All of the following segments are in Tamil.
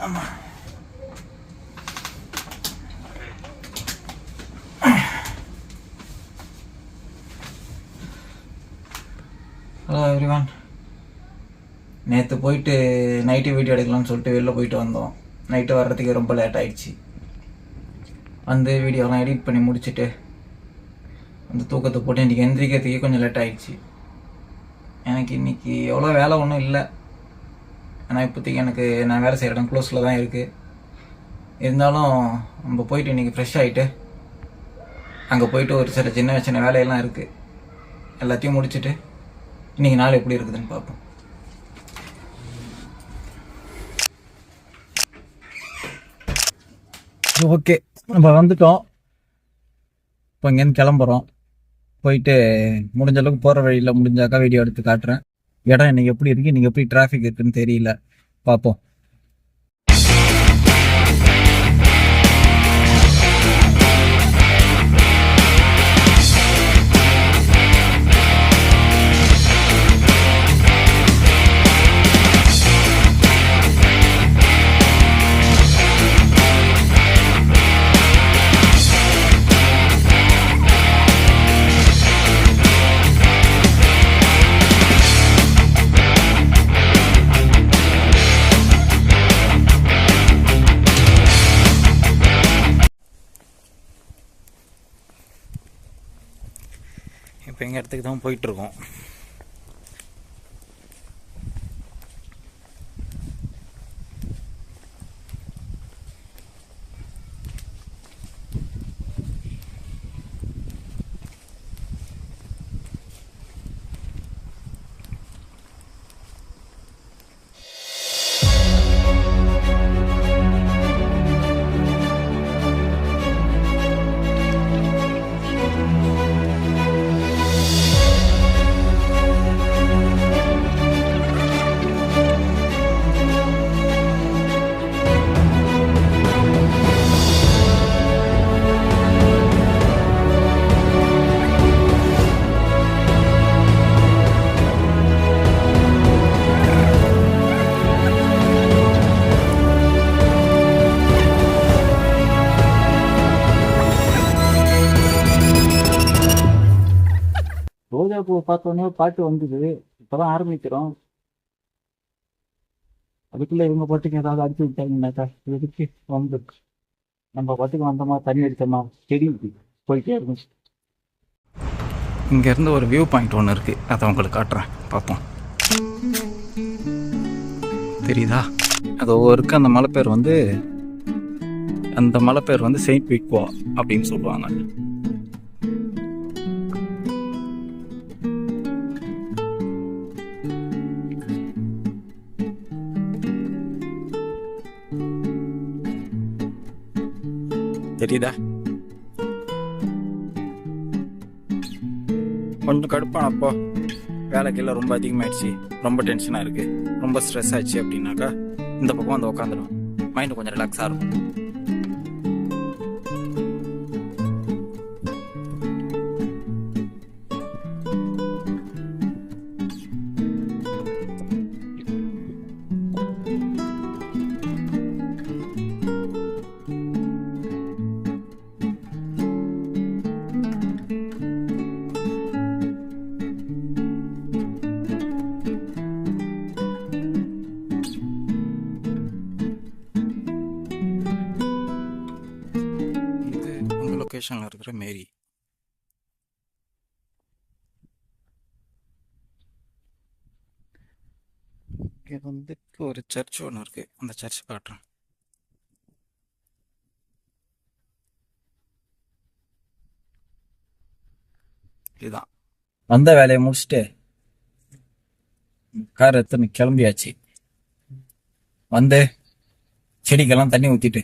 Hello everyone. நேற்று போயிட்டு நைட்டு வீடியோ எடுக்கலாம்னு சொல்லிட்டு வெளில போயிட்டு வந்தோம். நைட்டு வர்றதுக்கு ரொம்ப லேட் ஆகிடுச்சு. வந்து வீடியோலாம் எடிட் பண்ணி முடிச்சுட்டு அந்த தூக்கத்தை போட்டு இன்றைக்கி எந்திரிக்கிறதுக்கே கொஞ்சம் லேட் ஆகிடுச்சு. எனக்கு இன்றைக்கி எவ்வளோ வேலை ஒன்றும் இல்லை. ஆனால் இப்போதைக்கு எனக்கு நான் வேலை செய்கிற இடம் க்ளோஸில் தான் இருக்குது. இருந்தாலும் நம்ம போயிட்டு இன்றைக்கி ஃப்ரெஷ் ஆகிட்டு அங்கே போயிட்டு ஒரு சில சின்ன சின்ன வேலையெல்லாம் இருக்குது. எல்லாத்தையும் முடிச்சுட்டு இன்றைக்கி நாள் எப்படி இருக்குதுன்னு பார்ப்போம். ஓகே, நம்ம வந்துட்டோம். இப்போ இங்கேருந்து கிளம்புறோம். போயிட்டு முடிஞ்ச அளவுக்கு போகிற வழியில் முடிஞ்சாக்கா வீடியோ எடுத்து காட்டுறேன். இடம் இன்றைக்கி எப்படி இருக்குது, இன்றைக்கி எப்படி டிராஃபிக் இருக்குதுன்னு தெரியல, பார்ப்போம். இப்போ எங்கள் இடத்துக்கு தான் போயிட்டுருக்கோம். ரோஜா பூவை பார்த்தோன்னே பாட்டு வந்தது. இப்போதான் ஆரம்பிக்கிறோம். அதுக்குள்ளே இவங்க பாட்டுக்கு ஏதாவது அடிச்சு விட்டாங்கன்னாக்கா எதுக்கு வந்து நம்ம பாட்டுக்கு வந்தோமா, தண்ணி அடித்தோமா, செடி போயிட்டே இருக்கும். இங்கேருந்து ஒரு வியூ பாயிண்ட் ஒன்று இருக்குது, அதை உங்களுக்கு காட்டுறேன், பார்ப்போம். தெரியுதா? அது ஒவ்வொருக்கு அந்த மலை பேர் வந்து செயின்ட் விக்வா அப்படின்னு சொல்லுவாங்க. தெரியுதா? கொஞ்சம் கடுப்பானப்போ வேலைக்கெல்லாம் ரொம்ப அதிகமாகிடுச்சு, ரொம்ப டென்ஷனாக இருக்குது, ரொம்ப ஸ்ட்ரெஸ் ஆச்சு அப்படின்னாக்கா இந்த பக்கம் வந்து உட்காந்துடும். மைண்டு கொஞ்சம் ரிலாக்ஸாக இருக்கும். லொகேஷனில் இருக்கிற மேரி. இங்கே வந்து ஒரு சர்ச் ஒன்று இருக்குது, அந்த சர்ச் காட்டுறேன். இதுதான் வந்த வேலையை முடிச்சுட்டு கார் எடுத்து கிளம்பியாச்சு. வந்து செடிக்கெல்லாம் தண்ணி ஊற்றிட்டு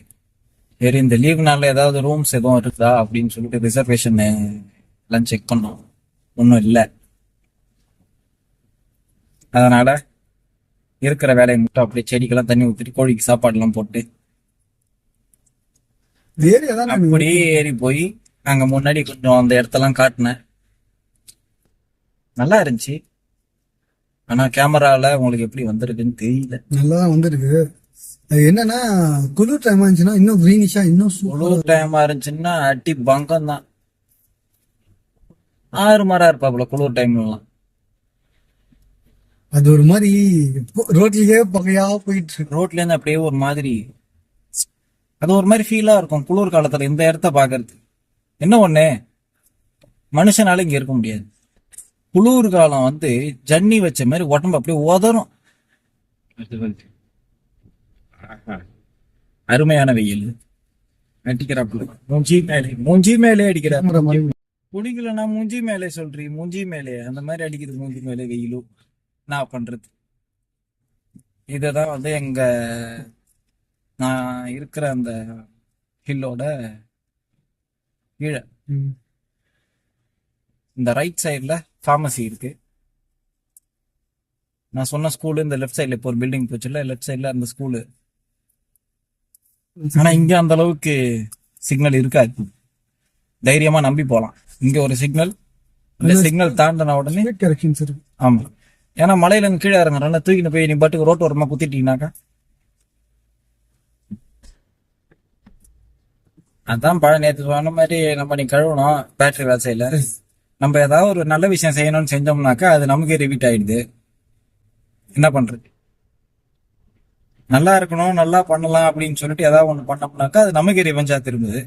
சரி இந்த லீவ் நாளில் ஏதாவது ரூம்ஸ் எதுவும் இருக்குதா அப்படின்னு சொல்லிட்டு ரிசர்வேஷன் எல்லாம் செக் பண்ணோம். ஒன்றும் இல்லை. அதனால் இருக்கிற வேலையை மட்டும் அப்படியே செடிக்கெல்லாம் தண்ணி ஊற்றிட்டு கோழிக்கு சாப்பாடுலாம் போட்டு அப்படியே ஏறி போய் அங்கே முன்னாடி கொஞ்சம் அந்த இடத்தெல்லாம் காட்டினேன். நல்லா இருந்துச்சு. ஆனால் கேமராவில் உங்களுக்கு எப்படி வந்திருக்குன்னு தெரியல. நல்லா தான் வந்திருக்கு. அது என்னன்னா குளிர் டைம் இருந்துச்சுன்னா இன்னும் கிரீனிஷா இன்னும் குளிர் டைமா இருந்துச்சுன்னா அடி பங்கம் தான். 6 மரம் இருப்பாப்புல குளிர் டைம்லாம். அது ஒரு மாதிரி ரோட்லயே பகையா போயிட்டு இருக்கு. ரோட்ல இருந்து அப்படியே ஒரு மாதிரி அது ஒரு மாதிரி ஃபீலா இருக்கும் குளிர் காலத்துல இந்த இடத்த பாக்குறது. என்ன ஒண்ணு, மனுஷனால இங்க இருக்க முடியாது. குளிர் காலம் வந்து ஜன்னி வச்ச மாதிரி உடம்பு அப்படியே உதறும். அருமையான வெயில் அடிக்கிறாப்புல. மூஞ்சி மேலே அடிக்கிறாப்புல. குடிக்கலன்னா மூஞ்சி மேலே சொல்றீ, மூஞ்சி மேலே அந்த மாதிரி அடிக்குது. மூஞ்சி மேலே வெயிலும் நான் பண்றது. இதுதான் வந்து எங்க நான் இருக்கிற அந்த ஹில்லோட கீழே இந்த ரைட் சைட்ல ஃபார்மசி இருக்கு. நான் சொன்ன ஸ்கூலு இந்த லெஃப்ட் சைட்ல இப்போ ஒரு பில்டிங் போச்சுல, லெஃப்ட் சைட்ல அந்த ஸ்கூலு. ஆனா இங்க அந்த அளவுக்கு சிக்னல் இருக்காது. தைரியமா நம்பி போலாம். இங்க ஒரு சிக்னல், இந்த சிக்னல் தாண்டின உடனே கரெக்ஷன்ஸ் இருக்கு. ஆமா, ஏன்னா மலையில இருந்து கீழே இறங்குறோம்ல, தூக்கிட்டு போய் நீ பாட்டுக்கு ரோட்டு ஓரமா குத்திட்டீங்கன்னாக்கா அதான் நேற்று சொன்ன மாதிரி நம்ம நீ கழுவணும் பேட்டரி வேசையில. நம்ம ஏதாவது ஒரு நல்ல விஷயம் செய்யணும்னு செஞ்சோம்னாக்கா அது நமக்கே ரிப்பீட் ஆயிடுது. என்ன பண்றது? நல்லா இருக்கணும், நல்லா பண்ணலாம் அப்படின்னு சொல்லிட்டு ஏதாவது ஒண்ணு பண்ணோம்னாக்கா அது நமக்கே ரிவெஞ்சா திரும்புது.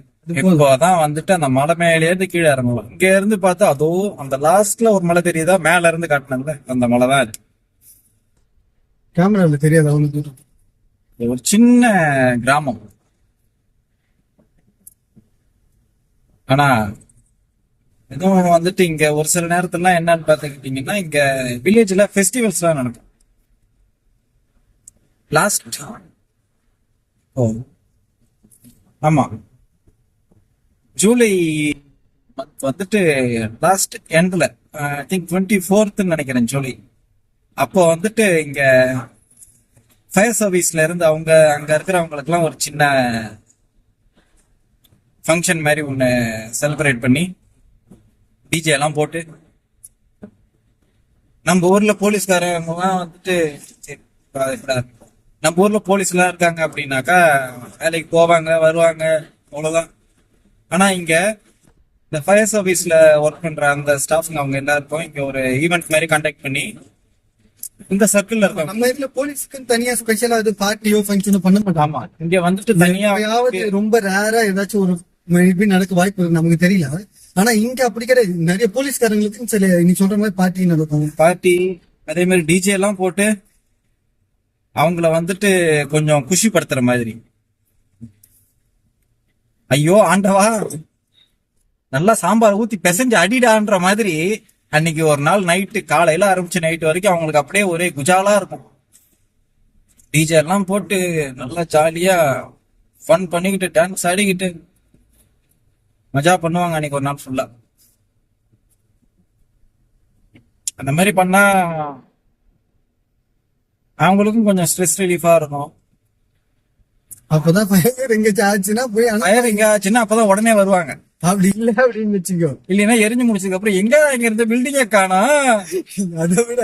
இப்போதான் வந்துட்டு அந்த மலை மேலே இருந்து கீழே இறங்கலாம். இங்க இருந்து பார்த்தா அதோ அந்த லாஸ்ட்ல ஒரு மலை தெரியுதா, மேல இருந்து காட்டினாங்கல்ல அந்த மலை தான் இது. கேமரால தெரியாது அவ்வளவு தூரம். இது ஒரு சின்ன கிராமம். ஆனா இதுவும் வந்துட்டு இங்க ஒரு சில நேரத்துல என்னன்னு பாத்துக்கிட்டீங்கன்னா இங்க வில்லேஜ்ல ஃபெஸ்டிவல்ஸ் எல்லாம் நடக்கும். லாஸ்ட் ஆமா ஜூலை வந்துட்டு லாஸ்ட் எண்ட்ல ஐ திங்க் 24th நினைக்கிறேன் ஜூலை. அப்போ வந்துட்டு இங்க ஃபயர் சர்வீஸ்ல இருந்து அவங்க அங்க இருக்கிறவங்களுக்கு எல்லாம் ஒரு சின்ன ஃபங்க்ஷன் மாதிரி ஒன்று செலிப்ரேட் பண்ணி டிஜே எல்லாம் போட்டு நம்ம ஊர்ல போலீஸ்காரங்கலாம் வந்துட்டு நம்ம ஊர்ல போலீஸ்லாம் இருக்காங்க அப்படின்னாக்கா வேலைக்கு போவாங்க வருவாங்க அவ்வளவுதான். ஆனா இங்க இந்த ஃபயர் சர்வீஸ்ல ஒர்க் பண்ற அந்த ஸ்டாஃப்ங்க அவங்க எல்லாருக்கும் இங்க ஒரு ஈவெண்ட் மாதிரி கண்டக்ட் பண்ணி இந்த சர்க்கிள்ல இருக்காங்க. நம்ம இதுல போலீஸ்க்கு தனியா ஸ்பெஷலா இது பார்ட்டியோ ஃபங்க்ஷனோ பண்ண மாட்டாங்க. ஆமா, இங்க வந்துட்டு தனியா ரொம்ப ரேரா ஏதாச்சும் ஒரு மேபி நடக்க வாய்ப்பு இருக்கு, நமக்கு தெரியல. ஆனா இங்க அப்படி கிடையாது. நிறைய போலீஸ்காரங்களுக்கு சில நீ சொல்ற மாதிரி பார்ட்டி நடக்கும். பார்ட்டி அதே மாதிரி டிஜே எல்லாம் போட்டு அவங்கள வந்துட்டு கொஞ்சம் குஷிப்படுத்துற மாதிரி. ஐயோ ஆண்டவா நல்லா சாம்பார் ஊத்தி பிசைஞ்சு அடிடான்ற மாதிரி அன்னைக்கு ஒரு நாள் நைட்டு காலையில ஆரம்பிச்சு நைட்டு வரைக்கும் அவங்களுக்கு அப்படியே ஒரே குஜாலா இருக்கும். டிஜே எல்லாம் போட்டு நல்லா ஜாலியா ஃபன் பண்ணிக்கிட்டு டான்ஸ் ஆடிக்கிட்டு மஜா பண்ணுவாங்க அன்னைக்கு ஒரு நாள் ஃபுல்லா. அந்த மாதிரி பண்ணா அவங்களுக்கும் கொஞ்சம் ஸ்ட்ரெஸ் ரிலீஃபா இருக்கும். அப்பதான் ஃபயர் எங்கேயாச்சும் ஆச்சுன்னா போய் ஃபயர் எங்க ஆச்சுன்னா அப்பதான் உடனே வருவாங்க. அப்படி இல்ல அப்படின்னு வச்சுக்கோ. இல்லைன்னா எரிஞ்சு முடிச்சதுக்கு அப்புறம் எங்க இங்க இருந்த பில்டிங்க காணோம். அதை விட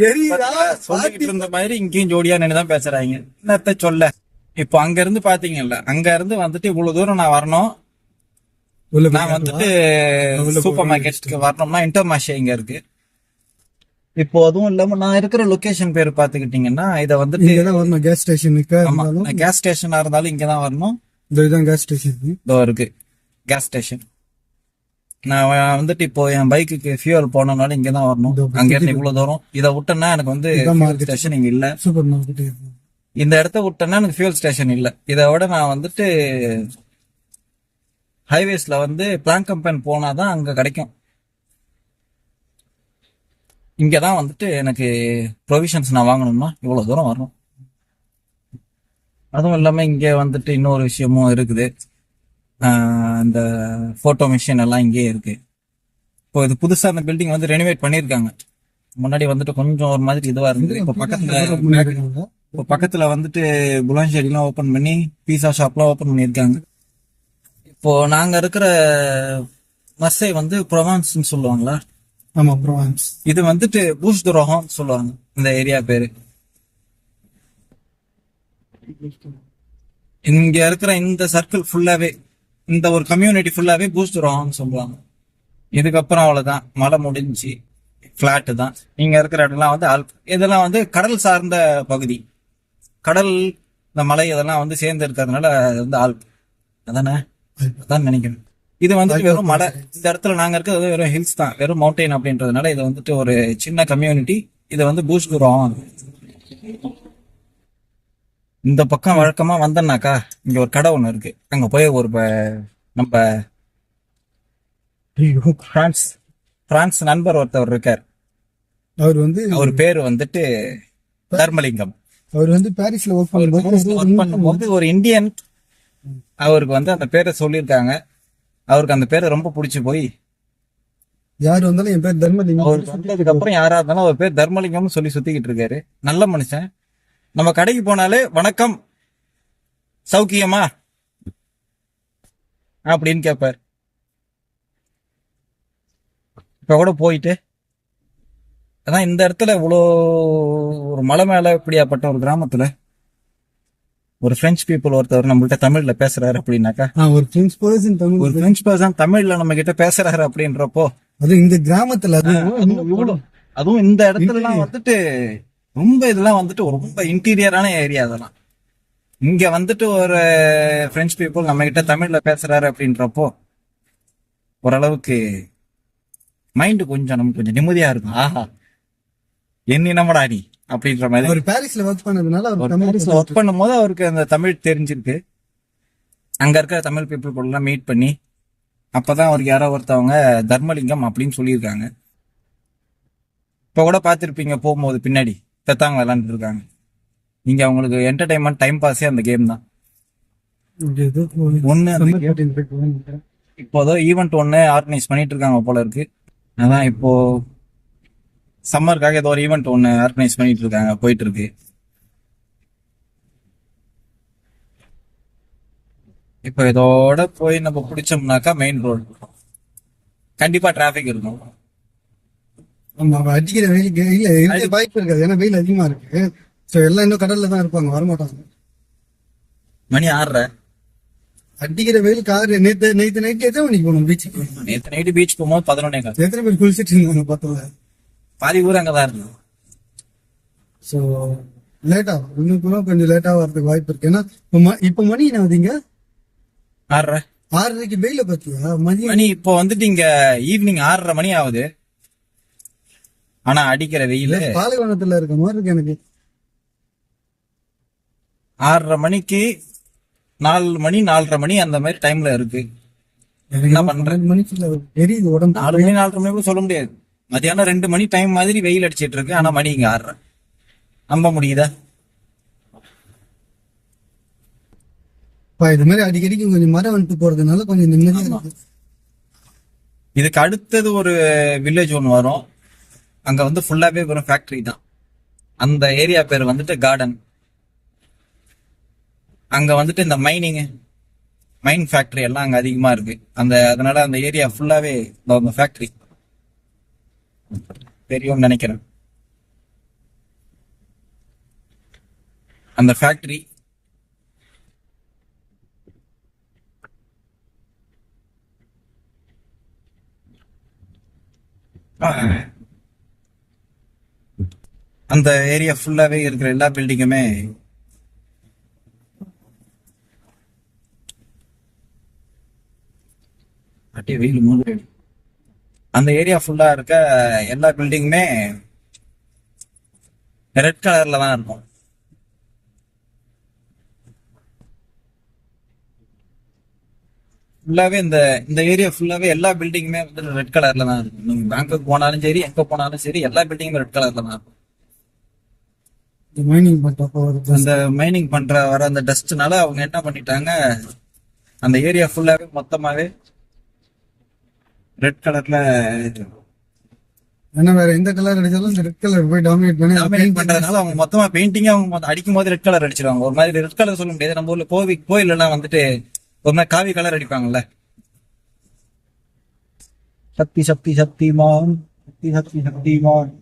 எரியுதா சொல்லிட்டு இருந்த மாதிரி இங்கேயும் ஜோடியா நின்னுதான் பேசுறாங்க. என்னத்த சொல்ல. இப்போ அங்க இருந்து பாத்தீங்கல்ல, அங்க இருந்து வந்துட்டு இவ்வளவு தூரம் நான் வரணும். நான் வந்துட்டு சூப்பர் மார்க்கெட்டுக்கு வரணும்னா இன்டர்மாஷே இங்க இருக்கு. இப்போ அதுவும் இல்லாம நான் இருக்கிற லொகேஷன் பேர் பாத்துக்கிட்டீங்கன்னா இத வந்துட்டு வரணும் கேஸ் ஸ்டேஷனுக்கு. கேஸ் ஸ்டேஷனா இருந்தாலும் இங்கதான் வரணும். இதுதான் கேஸ் ஸ்டேஷன். இதோ இருக்கு கேஸ் ஸ்டேஷன். நான் வந்துட்டு இப்போ என் பைக்குக்கு ஃபியூல் போனனால இங்கதான் வரணும். அங்க இருந்து இவ்வளவு தூரம் இதை விட்டேன்னா எனக்கு வந்து ஸ்டேஷன் இங்க இல்ல. சூப்பர் மார்க்கெட் இந்த இடத்த விட்டேன்னா எனக்கு ஃபியூல் ஸ்டேஷன் இல்ல. இதை விட நான் வந்துட்டு ஹைவேஸ்ல வந்து பிளான் கம்பெனி போனாதான் அங்க கிடைக்கும். இங்கதான் வந்துட்டு எனக்கு ப்ரொவிஷன்ஸ் நான் வாங்கணும்னா இவ்வளவு தூரம் வரணும். அதுவும் இல்லாம இங்க வந்துட்டு இன்னொரு விஷயமும் இருக்குது. இந்த போட்டோ மிஷின் எல்லாம் இங்கேயே இருக்கு. இப்போ இது புதுசா அந்த பில்டிங் வந்து ரெனோவேட் பண்ணிருக்காங்க. முன்னாடி வந்துட்டு கொஞ்சம் ஒரு மாதிரி இதுவா இருந்தது. இப்போ பக்கத்துல வந்துட்டு புலாஞ்சேரி எல்லாம் ஓபன் பண்ணி பீஸா ஷாப் எல்லாம் ஓபன் பண்ணிருக்காங்க. இப்போ நாங்க இருக்கிற மர்சை வந்து ப்ரொவான்ஸ் சொல்லுவாங்களா? ஆமா, ப்ரொவான்ஸ். இது வந்துட்டு பூஷ் துரோகம் சொல்லுவாங்க இந்த ஏரியா பேரு. இங்க இருக்கிற இந்த சர்க்கிள் ஃபுல்லாவே, இந்த ஒரு கம்யூனிட்டி ஃபுல்லாவே பூஸ்ட் ரோன்னு சொல்லுவாங்க. இதுக்கப்புறம் அவ்வளவுதான், மழை முடிஞ்சு பிளாட் தான். நீங்க இருக்கிற இடம்லாம் வந்து இதெல்லாம் வந்து கடல் சார்ந்த பகுதி. கடல், இந்த மலை இதெல்லாம் வந்து சேர்ந்து இருக்கிறதுனால அது வந்து அதானே, அதான் நினைக்கிறேன். இது வந்துட்டு வெறும் மலை. இந்த இடத்துல நாங்க இருக்கிறது வெறும் ஹில்ஸ் தான், வெறும் மவுண்டைன் அப்படின்றதுனால இது வந்துட்டு ஒரு சின்ன கம்யூனிட்டி. இது வந்து பூஸ்ட் ரோம். இந்த பக்கம் வழக்கமா வந்தேன்னாக்கா இங்க ஒரு கடை ஒண்ணு இருக்கு. அங்க போய் ஒரு நம்ம பிரான்ஸ் நண்பர் ஒருத்தவர் இருக்கார். அவர் பேரு வந்துட்டு தர்மலிங்கம். அவர் வந்து பாரிஸ்ல ஒர்க் பண்ணும்போது ஒரு இந்தியன் அவருக்கு வந்து அந்த பேரை சொல்லியிருக்காங்க. அவருக்கு அந்த பேரை ரொம்ப பிடிச்சி போய் யாரு வந்தாலும் என் பேர் தர்மலிங்கம். அவருக்கு வந்ததுக்கு அப்புறம் யாரா இருந்தாலும் அவர் பேர் தர்மலிங்கம்னு சொல்லி சுத்திக்கிட்டு இருக்காரு. நல்ல மனுஷன். நம்ம கடைக்கு போனாலே வணக்கம் சௌக்கியமா அப்படின்னு கேட்பார். இப்ப கூட போயிட்டு அதான் இந்த இடத்துல இவ்வளோ ஒரு மலை மேல இப்படியாப்பட்ட ஒரு கிராமத்துல ஒரு பிரெஞ்சு பீப்புள் ஒருத்தவர் நம்மள்ட்ட தமிழ்ல பேசுறாரு அப்படின்னாக்கா, ஒரு பிரெஞ்சு பர்சன் தமிழ்ல நம்ம கிட்ட பேசுறாரு அப்படின்றப்போ, அது இந்த கிராமத்துல அதுவும் இந்த இடத்துலலாம் வந்துட்டு ரொம்ப இதெல்லாம் வந்துட்டு ரொம்ப இன்டீரியரான ஏரியா. அதெல்லாம் இங்க வந்துட்டு ஒரு பிரெஞ்சு பீப்புள் நம்ம கிட்ட தமிழ்ல பேசுறாரு அப்படின்றப்போ ஓரளவுக்கு மைண்ட் கொஞ்சம் நமக்கு கொஞ்சம் நிம்மதியா இருக்கும். ஆஹா, என்ன நம்மடா நீ அப்படின்ற மாதிரி. அவர் பாரிஸ்ல ஒர்க் பண்ணதுனால, பாரிஸ்ல ஒர்க் பண்ணும்போது அவருக்கு அந்த தமிழ் தெரிஞ்சிருக்கு. அங்க இருக்கிற தமிழ் பீப்புள் கூட எல்லாம் மீட் பண்ணி அப்பதான் அவருக்கு யாரோ ஒருத்தவங்க தர்மலிங்கம் அப்படின்னு சொல்லியிருக்காங்க. இப்ப கூட பாத்திருப்பீங்க போகும்போது பின்னாடி பெத்தாங்க விளையாண்டு இருக்காங்க. நீங்க அவங்களுக்கு என்டர்டைன்மெண்ட் டைம் பாஸே அந்த கேம் தான். இப்போதோ ஈவெண்ட் ஒன்னு ஆர்கனைஸ் பண்ணிட்டு இருக்காங்க போல இருக்கு. அதான் இப்போ சம்மருக்காக ஏதோ ஒரு ஈவெண்ட் ஒன்னு ஆர்கனைஸ் பண்ணிட்டு இருக்காங்க, போயிட்டு இருக்கு. இப்போ இதோட போய் நம்ம பிடிச்சோம்னாக்கா மெயின் ரோடு கண்டிப்பா டிராபிக் இருக்கும். அடிக்கிற வெயிலுக்கு இல்ல வாய்ப்பு இருக்காது, ஏன்னா வெயில் அதிகமா இருக்கு. சோ எல்லாம் இன்னும் கடல்ல தான் இருப்பாங்க, வரமாட்டாங்க. மணி 6:30 அடிக்கிற வெயில் காரு. நேத்து நைட் எத்தனை மணிக்கு போனோம் பீச்சுக்கு? நேற்று நைட்டு பீச் போகும்போது 11. எத்தனை பேர் குளிச்சிட்டு இருந்தாங்க பார்த்தோம். பாதி ஊர் அங்கதான் இருந்தது. சோ லேட்டா இன்னும் கூட கொஞ்சம் லேட்டா வரதுக்கு வாய்ப்பு இருக்கு. ஏன்னா இப்ப மணி என்ன ஆகுதுங்க? 6:30. 6:30 வெயில பாத்தியா? மணி இப்போ வந்துட்டு இங்க ஈவினிங் 6:30 மணி ஆகுது. ஆனா அடிக்கிற வெயில பாலைவனத்துல இருக்க மாதிரி இருக்கு எனக்கு. 6:30 மணிக்கு 4 மணி 4:30 மணி அந்த மாதிரி டைம்ல இருக்கு. என்ன பண்றேன், தெரியுது உடம்பு. 4 மணி 4:30 மணி கூட சொல்ல முடியாது. மத்தியானம் 2 மணி டைம் மாதிரி வெயில் அடிச்சிட்டு இருக்கு. ஆனா மணி இங்க 6:30. நம்ப முடியுதா? இது மாதிரி அடிக்கடிக்கு கொஞ்சம் மரம் வந்துட்டு போறதுனால கொஞ்சம் நிம்மதியா இருக்கு. இதுக்கு அடுத்தது ஒரு வில்லேஜ் ஒன்று வரும். அங்க வந்து ஃபுல்லாவே வெறும் ஃபேக்டரி தான். அந்த ஏரியா பேர் வந்துட்டு கார்டன். அங்க வந்துட்டு இந்த மைன் ஃபேக்டரி எல்லாம் அங்க அதிகமா இருக்கு. அதனால அந்த ஏரியா ஃபுல்லாவே ஃபேக்டரி தெரியும்னு நினைக்கிறேன். அந்த ஃபேக்டரி அந்த ஏரியா ஃபுல்லாவே இருக்கிற எல்லா பில்டிங்குமே வெயில். அந்த ஏரியா ஃபுல்லா இருக்க எல்லா பில்டிங்குமே ரெட் கலர்ல தான் இருக்கும். ஃபுல்லாவே இந்த ஏரியா ஃபுல்லாவே எல்லா பில்டிங்குமே வந்து ரெட் கலர்ல தான் இருக்கும். நீங்க பேங்க்குக்கு போனாலும் சரி, எங்க போனாலும் சரி, எல்லா பில்டிங்குமே ரெட் கலர்ல தான் இருக்கும். அந்த மைனிங் பண்ற வர அந்த டஸ்ட்னால அவங்க என்ன பண்ணிட்டாங்க, அந்த ஏரியா ஃபுல்லாவே மொத்தமாவே ரெட் கலர்ல. ஏன்னா வேற எந்த கலர் அடிச்சாலும் இந்த ரெட் கலர் போய் டாமினேட் பண்றதுனால அவங்க மொத்தமா பெயிண்டிங் அவங்க அடிக்கும் போது ரெட் கலர் அடிச்சிருவாங்க. ஒரு மாதிரி ரெட் கலர் சொல்ல முடியாது. நம்ம ஊர்ல கோயில் எல்லாம் வந்துட்டு ஒரு மாதிரி காவி கலர் அடிப்பாங்கல்ல. சக்தி சக்தி சக்திமான், சக்தி சக்தி சக்திமான்.